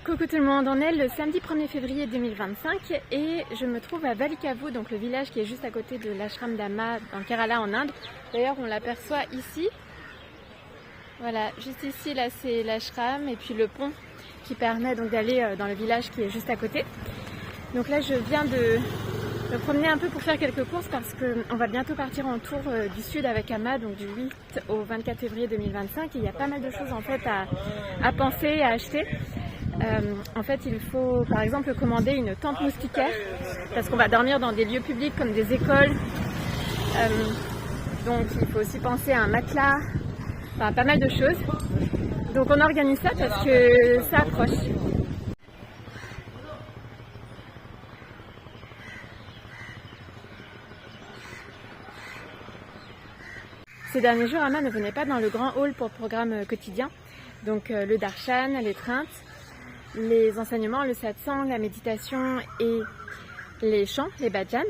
Coucou tout le monde, on est le samedi 1er février 2025 et je me trouve à Valikavu, donc le village qui est juste à côté de l'ashram d'Amma dans le Kerala en Inde. D'ailleurs on l'aperçoit ici, voilà, juste ici là c'est l'ashram et puis le pont qui permet donc d'aller dans le village qui est juste à côté. Donc là je viens de me promener un peu pour faire quelques courses parce qu'on va bientôt partir en tour du sud avec Amma, donc du 8 au 24 février 2025 et il y a pas mal de choses en fait à penser, à acheter. En fait, il faut par exemple commander une tente moustiquaire parce qu'on va dormir dans des lieux publics comme des écoles. Donc il faut aussi penser à un matelas, enfin pas mal de choses. Donc on organise ça parce que ça approche. Ces derniers jours, Amma ne venait pas dans le grand hall pour le programme quotidien. Donc le darshan, l'étreinte, les enseignements, le satsang, la méditation et les chants, les bhajans.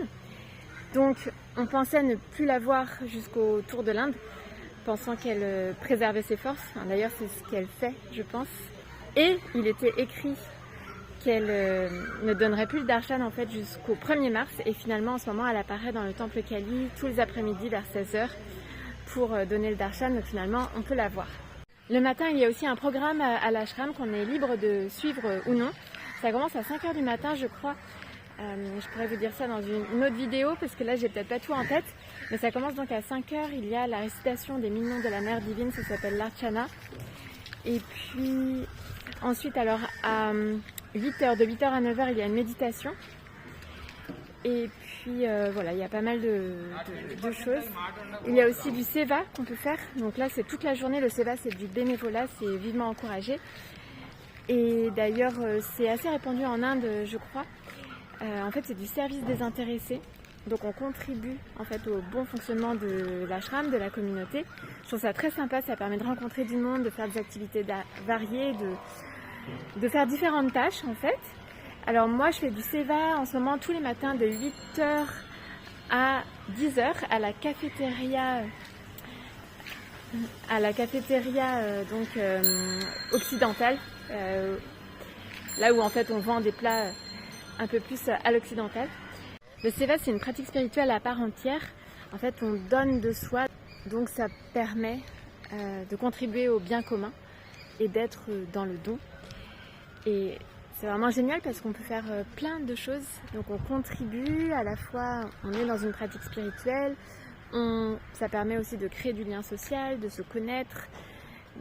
Donc on pensait ne plus la voir jusqu'au tour de l'Inde, pensant qu'elle préservait ses forces. D'ailleurs c'est ce qu'elle fait, je pense. Et il était écrit qu'elle ne donnerait plus le darshan en fait jusqu'au 1er mars. Et finalement en ce moment elle apparaît dans le temple Kali tous les après-midi vers 16h pour donner le darshan. Donc finalement on peut la voir. Le matin, il y a aussi un programme à l'ashram qu'on est libre de suivre ou non. Ça commence à 5h du matin, je crois. Je pourrais vous dire ça dans une autre vidéo parce que là, j'ai peut-être pas tout en tête. Mais ça commence donc à 5h. Il y a la récitation des 1000 noms de la Mère Divine, ça s'appelle l'Archana. Et puis ensuite, alors à 8h, de 8h à 9h, il y a une méditation. Et puis voilà, il y a pas mal de choses. Il y a aussi du seva qu'on peut faire. Donc là, c'est toute la journée. Le seva, c'est du bénévolat, c'est vivement encouragé. Et d'ailleurs, c'est assez répandu en Inde, je crois. En fait, c'est du service désintéressé. Donc on contribue en fait au bon fonctionnement de l'ashram, de la communauté. Je trouve ça très sympa, ça permet de rencontrer du monde, de faire des activités variées, de faire différentes tâches en fait. Alors moi je fais du seva en ce moment tous les matins de 8h à 10h à la cafétéria donc occidentale, là où en fait on vend des plats un peu plus à l'occidental. Le seva c'est une pratique spirituelle à part entière. En fait on donne de soi, donc ça permet de contribuer au bien commun et d'être dans le don. Et c'est vraiment génial parce qu'on peut faire plein de choses. Donc on contribue, à la fois on est dans une pratique spirituelle, ça permet aussi de créer du lien social, de se connaître.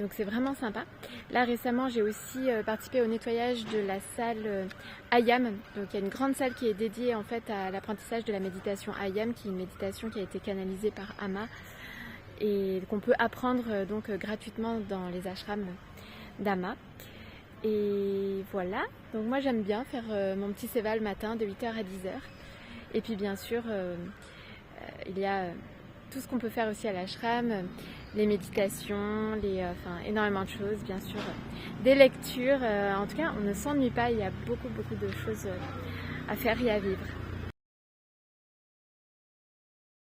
Donc c'est vraiment sympa. Là récemment j'ai aussi participé au nettoyage de la salle Ayam. Donc il y a une grande salle qui est dédiée en fait à l'apprentissage de la méditation Ayam, qui est une méditation qui a été canalisée par Amma et qu'on peut apprendre donc gratuitement dans les ashrams d'Amma. Et voilà, donc moi j'aime bien faire mon petit seva le matin de 8h à 10h. Et puis bien sûr, il y a tout ce qu'on peut faire aussi à l'ashram, les méditations, énormément de choses, bien sûr, des lectures. En tout cas, on ne s'ennuie pas, il y a beaucoup de choses à faire et à vivre.